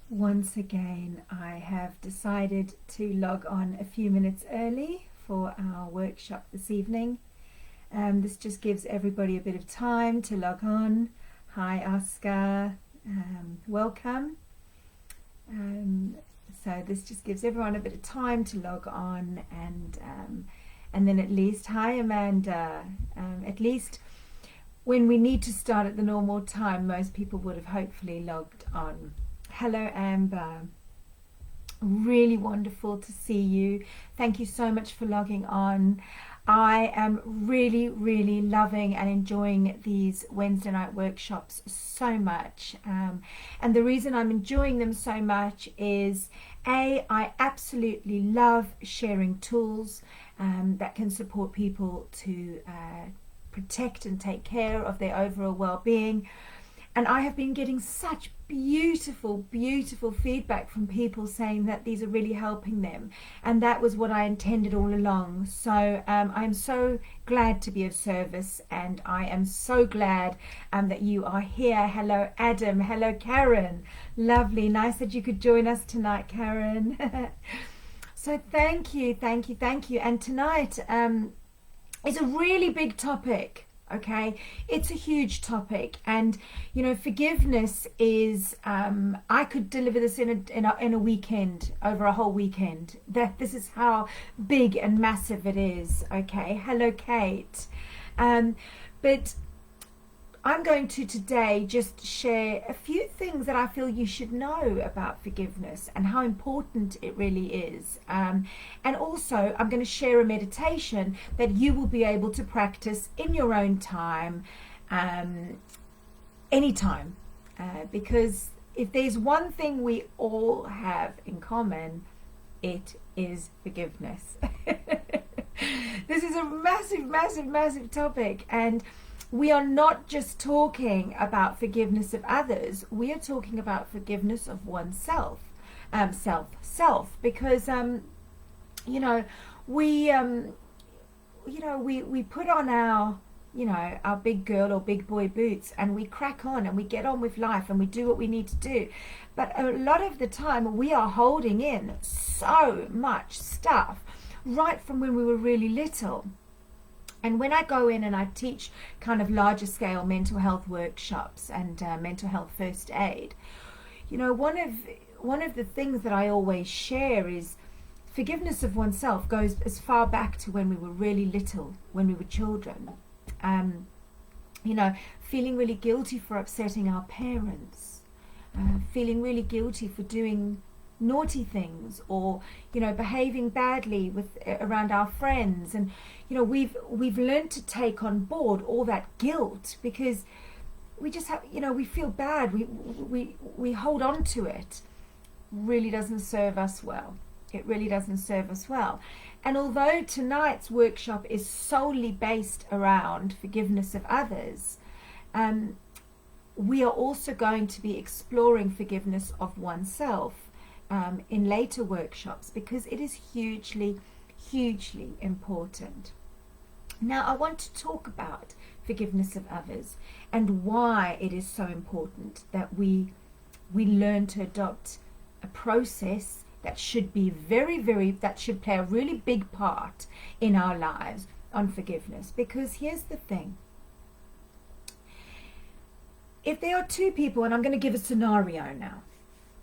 Once again, I have decided to log on a few minutes early for our workshop this evening. This just gives everybody a bit of time to log on. Hi Oscar, welcome. So this just gives everyone a bit of time to log on, and then at least, hi Amanda, at least when we need to start at the normal time, most people would have hopefully logged on. Hello Amber, really wonderful to see you. Thank you so much for logging on. I am really loving and enjoying these Wednesday night workshops so much, and the reason I'm enjoying them so much is I absolutely love sharing tools that can support people to protect and take care of their overall well-being. And I have been getting such beautiful feedback from people saying that these are really helping them, and that was what I intended all along. So I'm so glad to be of service, and I am so glad that you are here. Hello Adam, hello Karen, lovely, nice that you could join us tonight, Karen. So thank you. And tonight is a really big topic. Okay, it's a huge topic, and you know, forgiveness is I could deliver this in a weekend, over a whole weekend. This is how big and massive it is. Okay, hello Kate, but I'm going to today just share a few things that I feel you should know about forgiveness and how important it really is. And also I'm going to share a meditation that you will be able to practice in your own time, anytime. Because if there's one thing we all have in common, it is forgiveness. This is a massive topic, and we are not just talking about forgiveness of others, we are talking about forgiveness of oneself, because you know, we put on our, you know, our big girl or big boy boots, and we crack on and we get on with life and we do what we need to do. But a lot of the time we are holding in so much stuff right from when we were really little. And when I go in and I teach kind of larger scale mental health workshops and mental health first aid, you know, one of the things that I always share is forgiveness of oneself goes as far back to when we were really little, when we were children. You know, feeling really guilty for upsetting our parents, feeling really guilty for doing naughty things, or you know, behaving badly with around our friends. And you know, we've learned to take on board all that guilt because we just have, you know, we feel bad, we hold on to it. Really doesn't serve us well. It really doesn't serve us well. And although tonight's workshop is solely based around forgiveness of others, we are also going to be exploring forgiveness of oneself in later workshops, because it is hugely important. Now I want to talk about forgiveness of others and why it is so important that we learn to adopt a process that should be that should play a really big part in our lives on forgiveness. Because here's the thing, if there are two people, and I'm going to give a scenario now.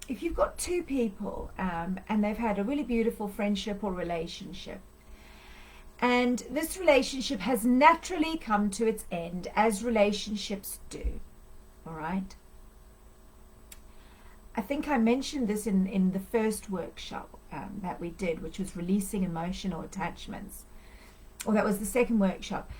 If you've got two people and they've had a really beautiful friendship or relationship, and this relationship has naturally come to its end, as relationships do, all right? I think I mentioned this in the first workshop that we did, which was releasing emotional attachments, or that was the second workshop.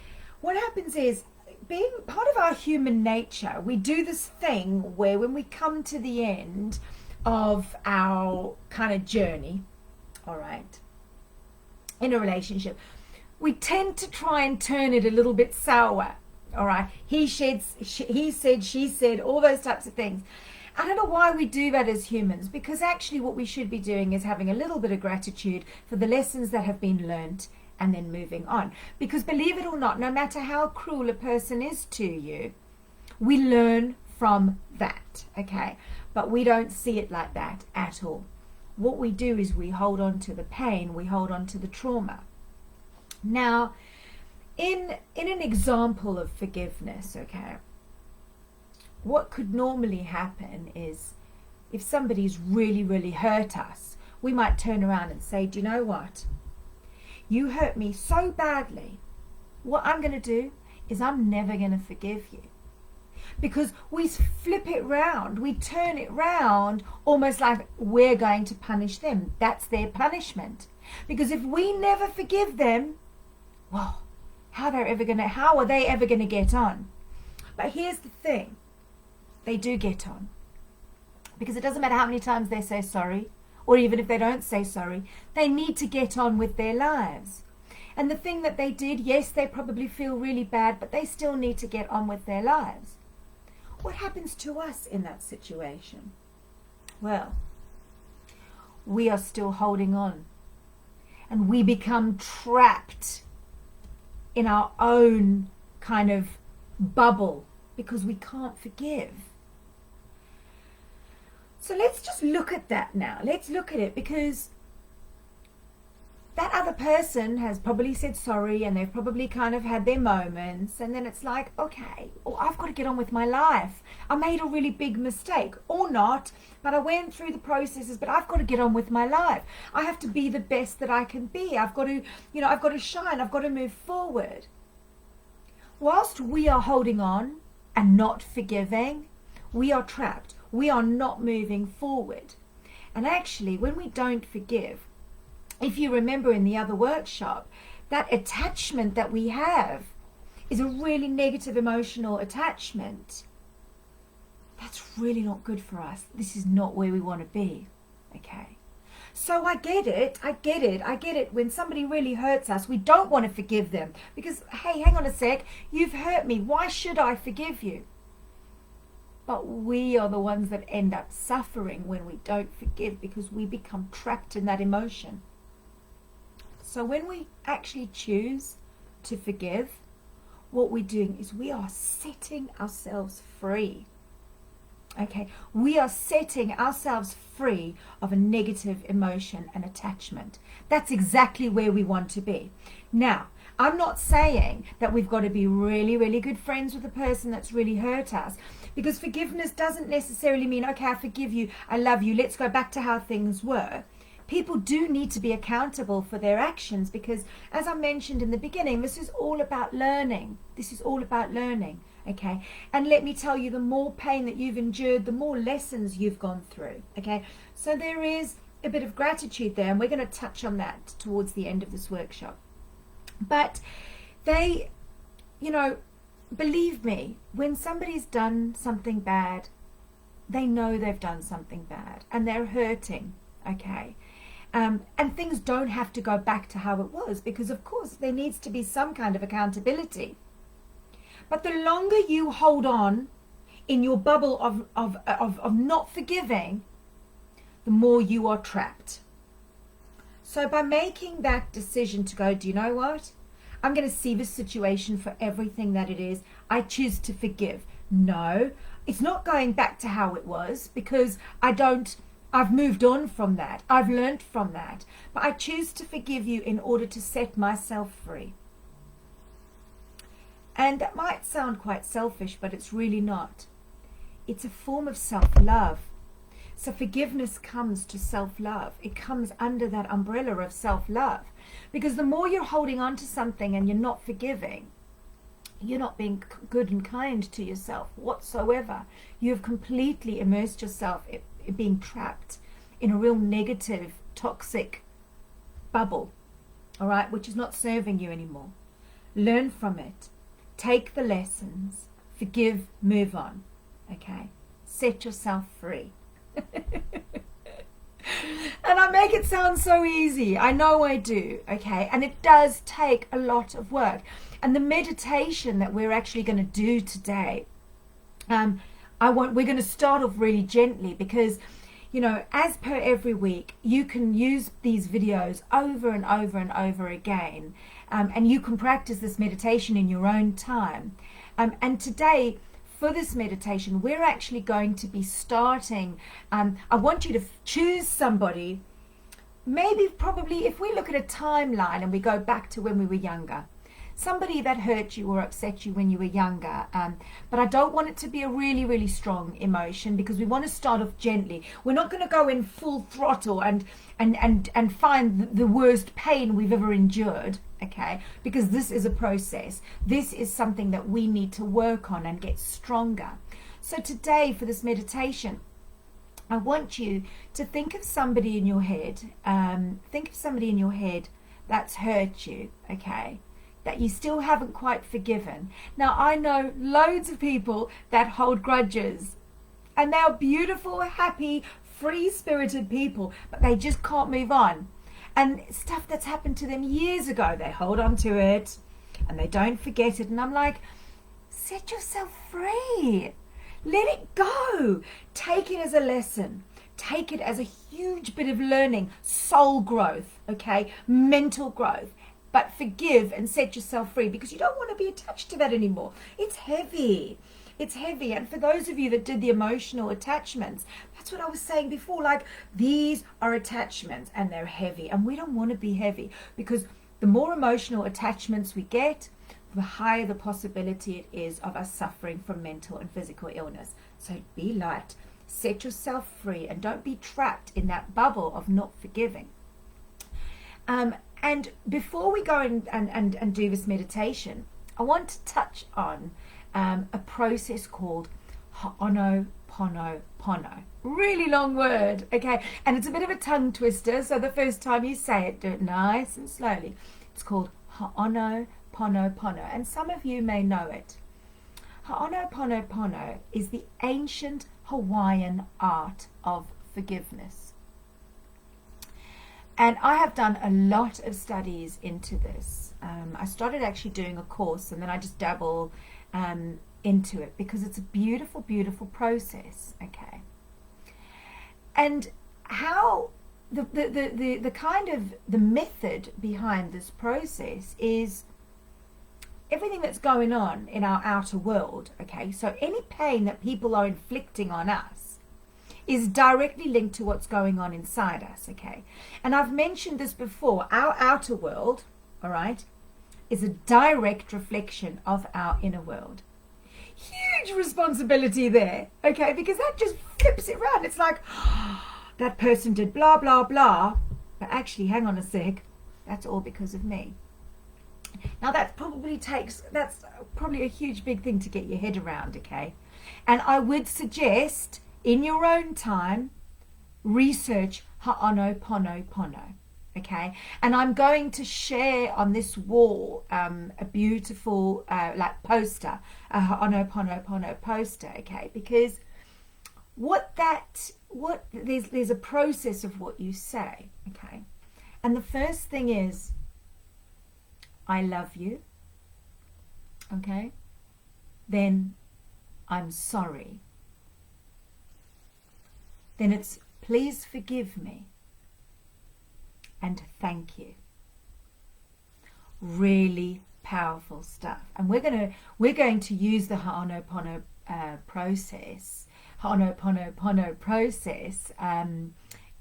What happens is, being part of our human nature, we do this thing where when we come to the end of our kind of journey, all right, in a relationship, we tend to try and turn it a little bit sour, all right? He said, she said, all those types of things. I don't know why we do that as humans, because actually what we should be doing is having a little bit of gratitude for the lessons that have been learnt and then moving on. Because believe it or not, no matter how cruel a person is to you, we learn from that, okay? But we don't see it like that at all. What we do is we hold on to the pain, we hold on to the trauma. Now, in an example of forgiveness, okay, what could normally happen is if somebody's really, really hurt us, we might turn around and say, do you know what? You hurt me so badly. What I'm going to do is I'm never going to forgive you. Because we flip it round, we turn it round almost like we're going to punish them. That's their punishment. Because if we never forgive them, well, how are they ever going to get on? But here's the thing. They do get on. Because it doesn't matter how many times they say sorry, or even if they don't say sorry, they need to get on with their lives. And the thing that they did, yes, they probably feel really bad, but they still need to get on with their lives. What happens to us in that situation? Well, we are still holding on. And we become trapped in our own kind of bubble because we can't forgive. So let's just look at that now. Let's look at it, because that other person has probably said sorry and they've probably kind of had their moments, and then it's like, okay, well, I've got to get on with my life. I made a really big mistake, or not, but I went through the processes, but I've got to get on with my life. I have to be the best that I can be. I've got to, I've got to shine. I've got to move forward. Whilst we are holding on and not forgiving, we are trapped. We are not moving forward. And actually, when we don't forgive, if you remember in the other workshop, that attachment that we have is a really negative emotional attachment. That's really not good for us. This is not where we want to be. Okay. So I get it. When somebody really hurts us, we don't want to forgive them because, hey, hang on a sec, you've hurt me. Why should I forgive you? But we are the ones that end up suffering when we don't forgive because we become trapped in that emotion. So when we actually choose to forgive, what we're doing is we are setting ourselves free. Okay, we are setting ourselves free of a negative emotion and attachment. That's exactly where we want to be. Now, I'm not saying that we've got to be really, really good friends with the person that's really hurt us, because forgiveness doesn't necessarily mean, okay, I forgive you, I love you, let's go back to how things were. People do need to be accountable for their actions because, as I mentioned in the beginning, this is all about learning. This is all about learning, okay? And let me tell you, the more pain that you've endured, the more lessons you've gone through, okay? So there is a bit of gratitude there, and we're going to touch on that towards the end of this workshop. But they, believe me, when somebody's done something bad, they know they've done something bad and they're hurting, okay? And things don't have to go back to how it was because, of course, there needs to be some kind of accountability. But the longer you hold on in your bubble of not forgiving, the more you are trapped. So by making that decision to go, do you know what? I'm going to see this situation for everything that it is. I choose to forgive. No, it's not going back to how it was because I've moved on from that. I've learned from that. But I choose to forgive you in order to set myself free. And that might sound quite selfish, but it's really not. It's a form of self-love. So forgiveness comes to self-love. It comes under that umbrella of self-love. Because the more you're holding on to something and you're not forgiving, you're not being good and kind to yourself whatsoever. You've completely immersed yourself in being trapped in a real negative, toxic bubble, all right, which is not serving you anymore. Learn from it. Take the lessons. Forgive, move on, okay? Set yourself free. And I make it sound so easy. I know I do, okay? And it does take a lot of work. And the meditation that we're actually going to do today, we're going to start off really gently because, as per every week, you can use these videos over and over and over again. And you can practice this meditation in your own time. And today, for this meditation, we're actually going to be starting. I want you to choose somebody. Maybe, probably, if we look at a timeline and we go back to when we were younger, somebody that hurt you or upset you when you were younger. But I don't want it to be a really, really strong emotion, because we want to start off gently. We're not going to go in full throttle and find the worst pain we've ever endured, okay? Because this is a process. This is something that we need to work on and get stronger. So today, for this meditation, I want you to think of somebody in your head. Think of somebody in your head that's hurt you, okay? That you still haven't quite forgiven. Now, I know loads of people that hold grudges, and they are beautiful, happy, free-spirited people, but they just can't move on. And stuff that's happened to them years ago, they hold on to it and they don't forget it. And I'm like, set yourself free. Let it go. Take it as a lesson. Take it as a huge bit of learning, soul growth, okay, mental growth. But forgive and set yourself free, because you don't want to be attached to that anymore. It's heavy. It's heavy. And for those of you that did the emotional attachments, that's what I was saying before. Like, these are attachments and they're heavy. And we don't want to be heavy, because the more emotional attachments we get, the higher the possibility it is of us suffering from mental and physical illness. So be light. Set yourself free, and don't be trapped in that bubble of not forgiving. And before we go and do this meditation, I want to touch on a process called Ho'oponopono. Really long word, okay? And it's a bit of a tongue twister, so the first time you say it, do it nice and slowly. It's called Ho'oponopono, and some of you may know it. Ho'oponopono is the ancient Hawaiian art of forgiveness. And I have done a lot of studies into this. I started actually doing a course, and then I just dabble into it, because it's a beautiful, beautiful process, okay? And how the kind of the method behind this process is everything that's going on in our outer world, okay? So any pain that people are inflicting on us is directly linked to what's going on inside us, okay? And I've mentioned this before. Our outer world, all right, is a direct reflection of our inner world. Huge responsibility there, okay? Because that just flips it around. It's like, that person did blah, blah, blah. But actually, hang on a sec, that's all because of me. Now, that's probably a huge, big thing to get your head around, okay? And I would suggest, in your own time, research Ho'oponopono, okay? And I'm going to share on this wall a beautiful like poster, a Ho'oponopono poster, okay? Because there's a process of what you say, okay? And the first thing is, I love you, okay? Then, I'm sorry. Then it's, please forgive me, and thank you. Really powerful stuff. And we're going to use the Ho'oponopono process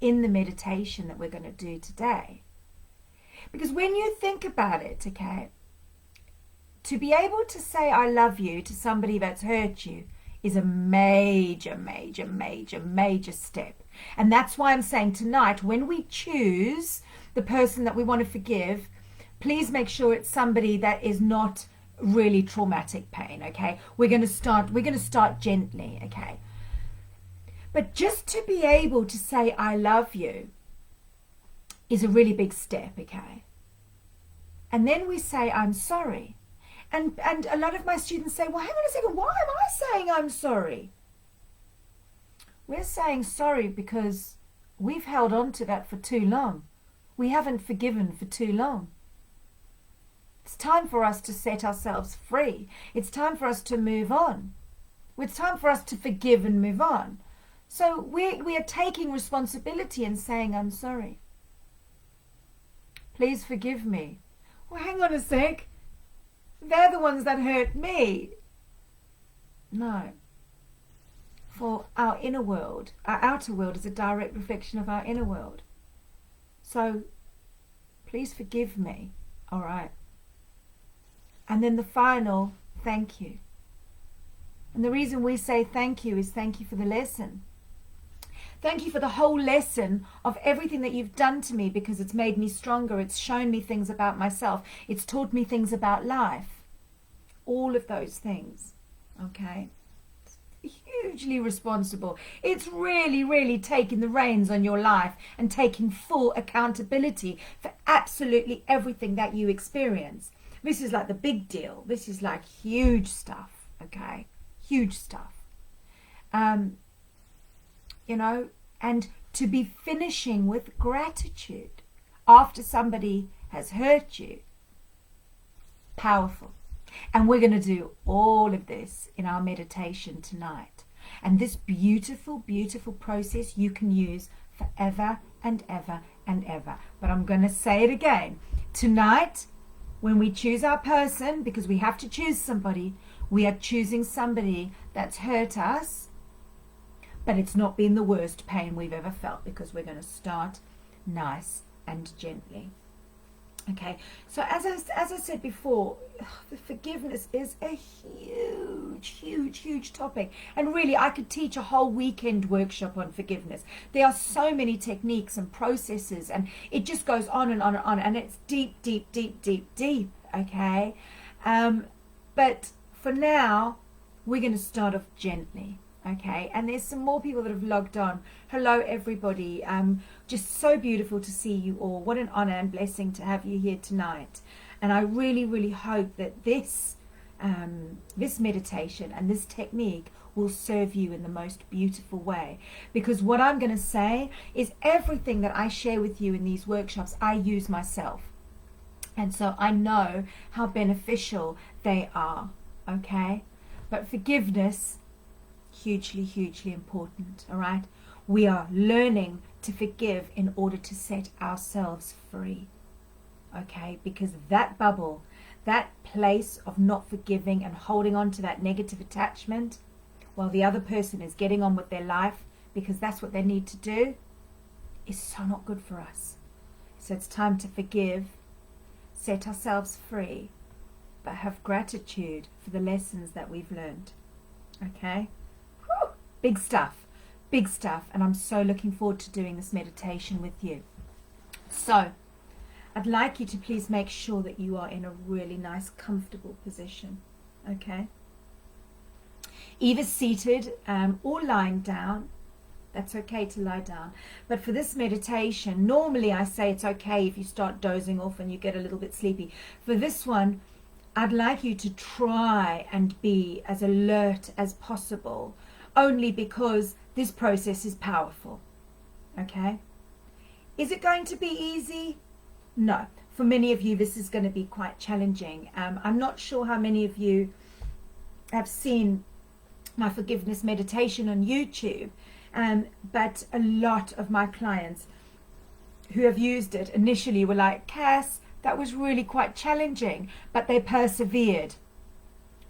in the meditation that we're going to do today. Because when you think about it, okay, to be able to say I love you to somebody that's hurt you is a major, major, major, major step. And that's why I'm saying tonight, when we choose the person that we want to forgive, please make sure it's somebody that is not really traumatic pain, okay? We're going to start gently, okay? But just to be able to say I love you is a really big step, okay? And then we say I'm sorry. And a lot of my students say, well, hang on a second, why am I saying I'm sorry? We're saying sorry because we've held on to that for too long. We haven't forgiven for too long. It's time for us to set ourselves free. It's time for us to move on. It's time for us to forgive and move on. So we are taking responsibility and saying, I'm sorry. Please forgive me. Well, hang on a sec. They're the ones that hurt me. No. For our inner world, our outer world is a direct reflection of our inner world. So please forgive me, all right? And then the final, thank you. And the reason we say thank you is thank you for the lesson. Thank you for the whole lesson of everything that you've done to me, because it's made me stronger. It's shown me things about myself. It's taught me things about life. All of those things, okay? It's hugely responsible. It's really, really taking the reins on your life and taking full accountability for absolutely everything that you experience. This is like the big deal. This is like huge stuff, okay? Huge stuff. You know, and to be finishing with gratitude after somebody has hurt you, powerful. And we're going to do all of this in our meditation tonight. And this beautiful, beautiful process you can use forever and ever and ever. But I'm going to say it again. Tonight, when we choose our person, because we have to choose somebody, we are choosing somebody that's hurt us, but it's not been the worst pain we've ever felt, because we're going to start nice and gently. Okay, so as I said before, the forgiveness is a huge, huge, huge topic. And really, I could teach a whole weekend workshop on forgiveness. There are so many techniques and processes, and it just goes on and on and on. And it's deep, deep, deep, deep, deep, okay? But for now, we're going to start off gently. Okay, and there's some more people that have logged on. Hello, everybody. Just so beautiful to see you all. What an honor and blessing to have you here tonight. And I really, really hope that this meditation and this technique will serve you in the most beautiful way. Because what I'm going to say is everything that I share with you in these workshops, I use myself. And so I know how beneficial they are. Okay, but forgiveness, hugely, hugely important, all right? We are learning to forgive in order to set ourselves free, okay? Because that bubble, that place of not forgiving and holding on to that negative attachment while the other person is getting on with their life because that's what they need to do, is so not good for us. So it's time to forgive, set ourselves free, but have gratitude for the lessons that we've learned, okay? Big stuff, and I'm so looking forward to doing this meditation with you. So, I'd like you to please make sure that you are in a really nice, comfortable position, okay? Either seated or lying down. That's okay to lie down. But for this meditation, normally I say it's okay if you start dozing off and you get a little bit sleepy. For this one, I'd like you to try and be as alert as possible, only because this process is powerful, okay? Is it going to be easy? No. For many of you, this is going to be quite challenging. I'm not sure how many of you have seen my forgiveness meditation on YouTube, but a lot of my clients who have used it initially were like, Cass, that was really quite challenging, but they persevered.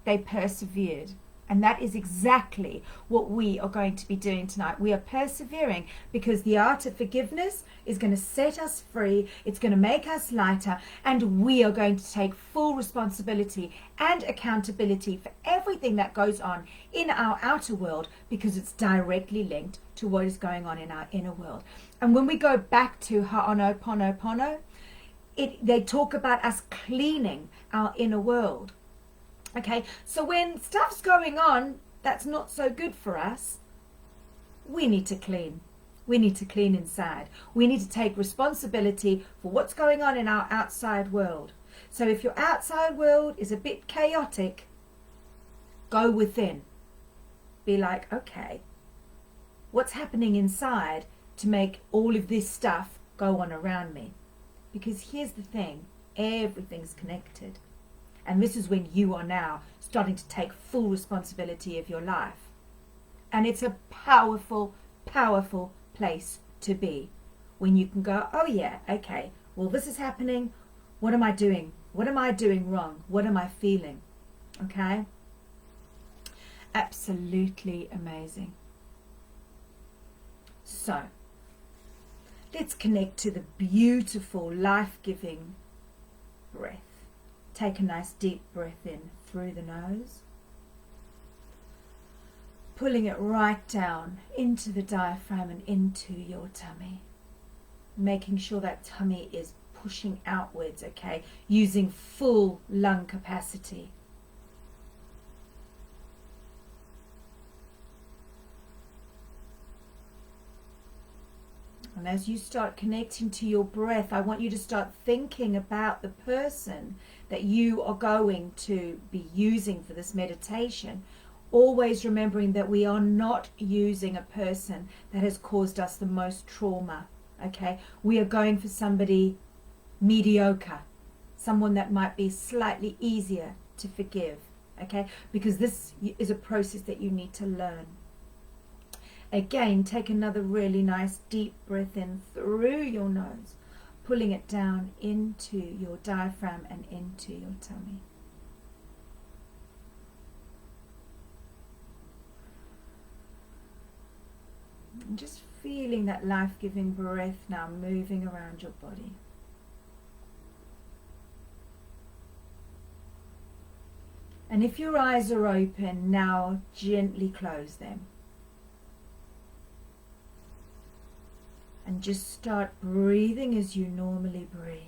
They persevered. And that is exactly what we are going to be doing tonight. We are persevering because the art of forgiveness is going to set us free. It's going to make us lighter. And we are going to take full responsibility and accountability for everything that goes on in our outer world, because it's directly linked to what is going on in our inner world. And when we go back to Ho'oponopono, they talk about us cleaning our inner world. Okay, so when stuff's going on that's not so good for us, we need to clean. We need to clean inside. We need to take responsibility for what's going on in our outside world. So if your outside world is a bit chaotic, go within. Be like, okay, what's happening inside to make all of this stuff go on around me? Because here's the thing, everything's connected. And this is when you are now starting to take full responsibility of your life. And it's a powerful, powerful place to be. When you can go, oh yeah, okay, well this is happening. What am I doing? What am I doing wrong? What am I feeling? Okay? absolutely amazing. So, let's connect to the beautiful, life-giving breath. Take a nice deep breath in through the nose, pulling it right down into the diaphragm and into your tummy. Making sure that tummy is pushing outwards, okay? Using full lung capacity. And as you start connecting to your breath, I want you to start thinking about the person that you are going to be using for this meditation. Always remembering that we are not using a person that has caused us the most trauma, okay? We are going for somebody mediocre, someone that might be slightly easier to forgive, okay? Because this is a process that you need to learn. Again, take another really nice deep breath in through your nose, pulling it down into your diaphragm and into your tummy. And just feeling that life-giving breath now moving around your body. And if your eyes are open, now gently close them. And just start breathing as you normally breathe.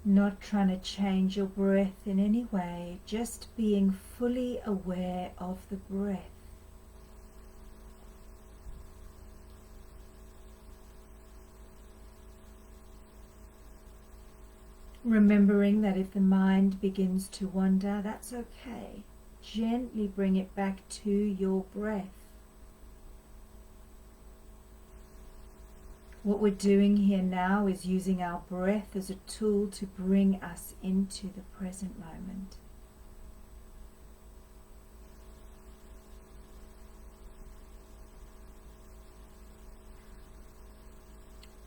Not trying to change your breath in any way, just being fully aware of the breath. Remembering that if the mind begins to wander, that's okay. Gently bring it back to your breath. What we're doing here now is using our breath as a tool to bring us into the present moment.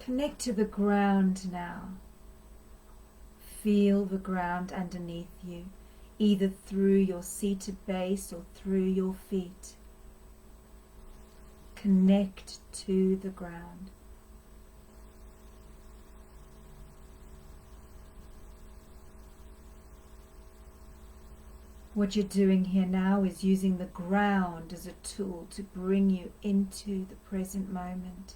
Connect to the ground now. Feel the ground underneath you, either through your seated base or through your feet. Connect to the ground. What you're doing here now is using the ground as a tool to bring you into the present moment.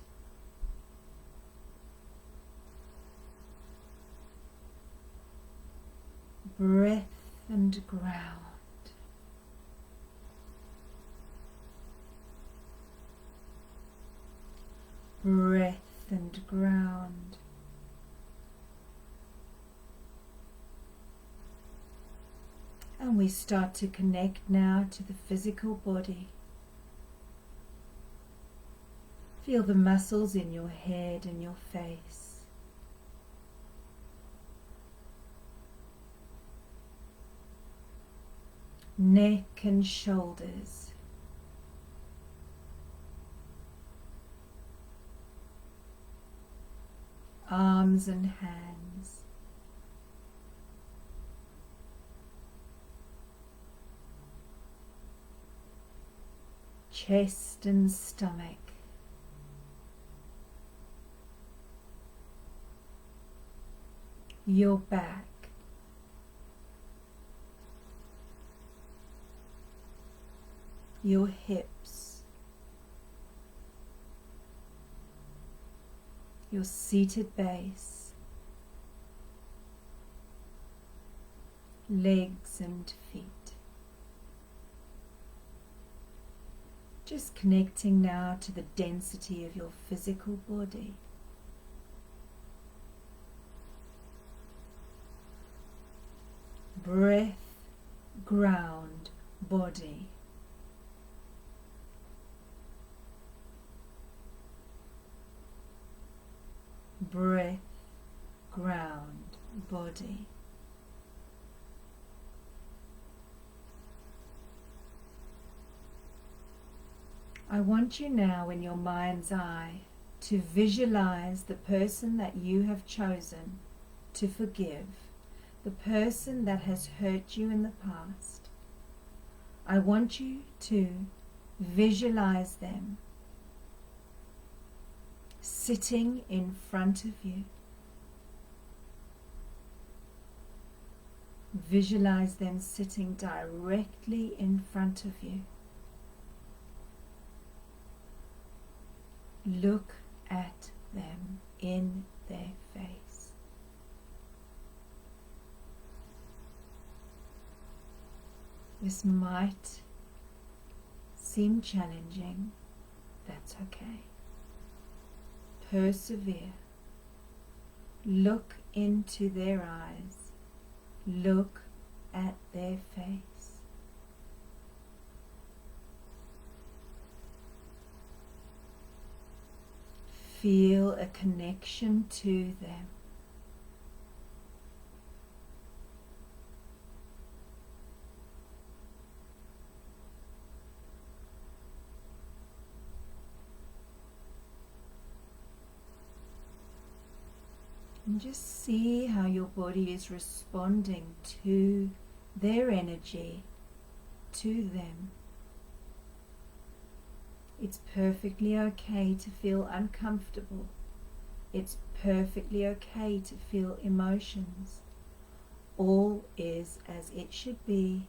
Breath and ground. Breath and ground. And we start to connect now to the physical body. Feel the muscles in your head and your face. Neck and shoulders. Arms and hands. Chest and stomach. Your back. Your hips, your seated base, legs and feet. Just connecting now to the density of your physical body. Breath, ground, body. Breath, ground, body. I want you now in your mind's eye to visualize the person that you have chosen to forgive, the person that has hurt you in the past. I want you to visualize them sitting in front of you. Visualize them sitting directly in front of you. Look at them in their face. This might seem challenging. That's okay. Persevere. Look into their eyes. Look at their face. Feel a connection to them. And just see how your body is responding to their energy, to them. It's perfectly okay to feel uncomfortable. It's perfectly okay to feel emotions. All is as it should be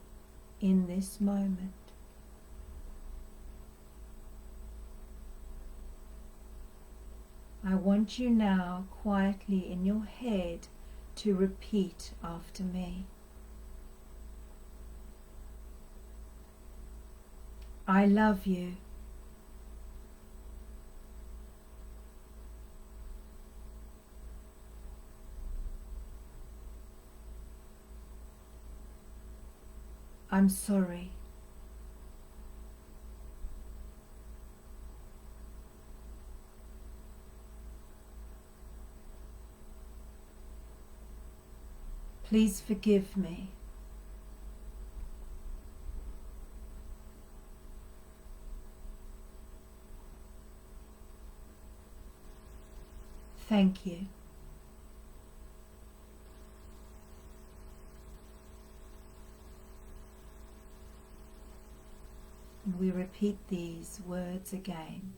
in this moment. I want you now quietly in your head to repeat after me. I love you. I'm sorry. Please forgive me. Thank you. And we repeat these words again.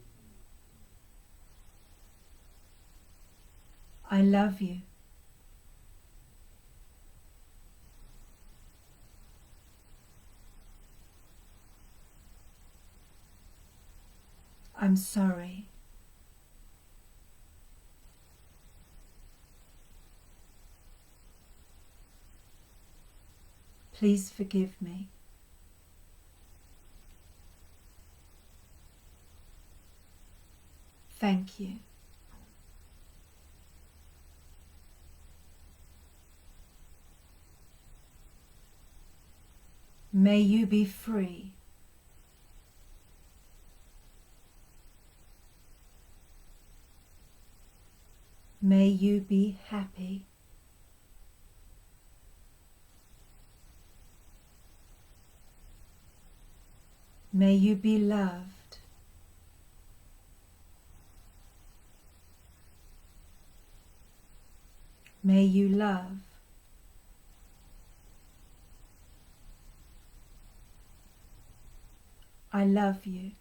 I love you. I'm sorry. Please forgive me. Thank you. May you be free. May you be happy. May you be loved. May you love. I love you.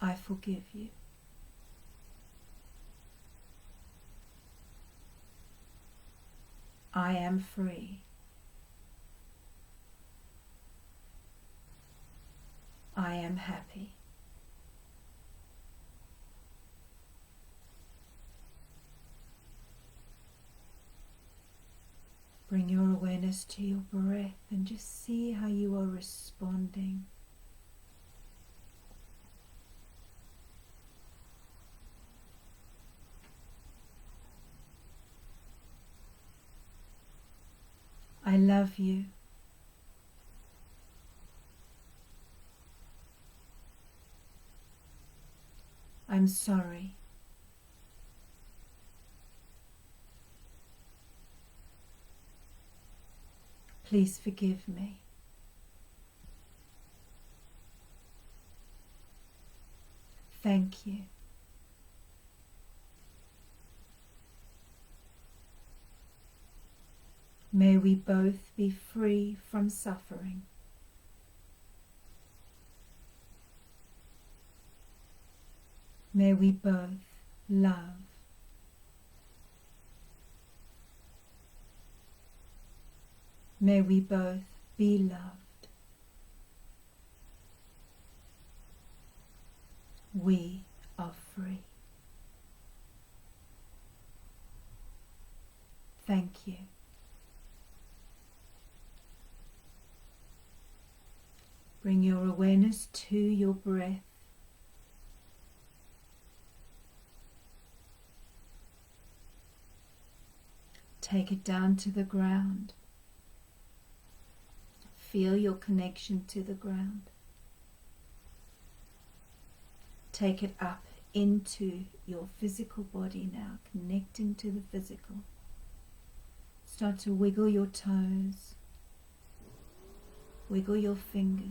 I forgive you. I am free. I am happy. Bring your awareness to your breath and just see how you are responding. I love you. I'm sorry. Please forgive me. Thank you. May we both be free from suffering. May we both love. May we both be loved. We are free. Thank you. Bring your awareness to your breath. Take it down to the ground. Feel your connection to the ground. Take it up into your physical body now, connecting to the physical. Start to wiggle your toes. Wiggle your fingers.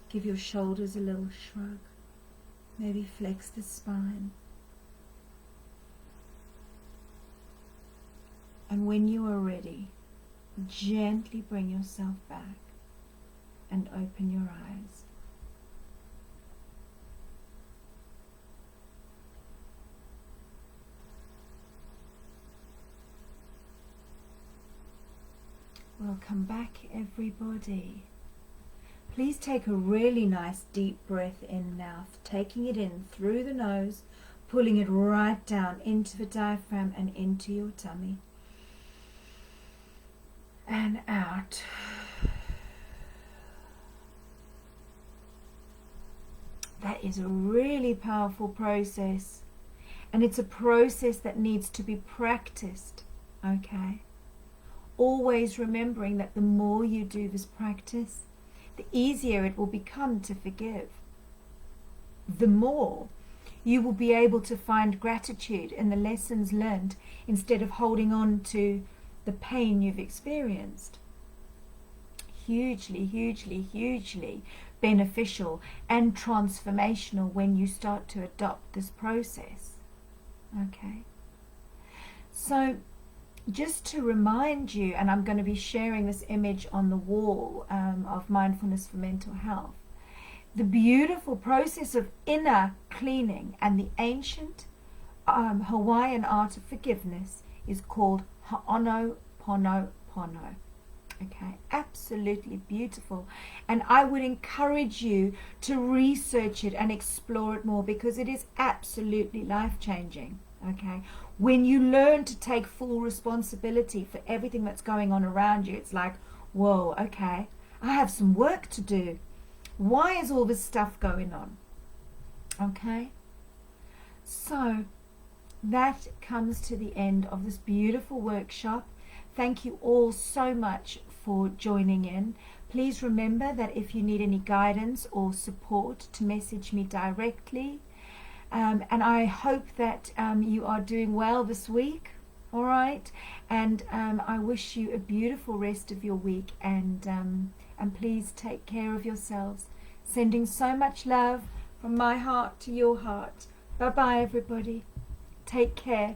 Give your shoulders a little shrug. Maybe flex the spine. And when you are ready, gently bring yourself back and open your eyes. Welcome back, everybody. Please take a really nice deep breath in now, taking it in through the nose, pulling it right down into the diaphragm and into your tummy. And out. That is a really powerful process, and it's a process that needs to be practiced, okay? Always remembering that the more you do this practice, the easier it will become to forgive. The more you will be able to find gratitude in the lessons learned instead of holding on to the pain you've experienced. Hugely, hugely, hugely beneficial and transformational when you start to adopt this process. Okay? So, just to remind you, and I'm going to be sharing this image on the wall of Mindfulness for Mental Health, the beautiful process of inner cleaning and the ancient Hawaiian art of forgiveness is called Ho'oponopono. Okay, absolutely beautiful. And I would encourage you to research it and explore it more because it is absolutely life-changing. Okay, when you learn to take full responsibility for everything that's going on around you, it's like, whoa, okay, I have some work to do. Why is all this stuff going on? Okay, so that comes to the end of this beautiful workshop. Thank you all so much for joining in. Please remember that if you need any guidance or support, to message me directly. And I hope that you are doing well this week, all right? And I wish you a beautiful rest of your week, and please take care of yourselves. Sending so much love from my heart to your heart. Bye-bye, everybody. Take care.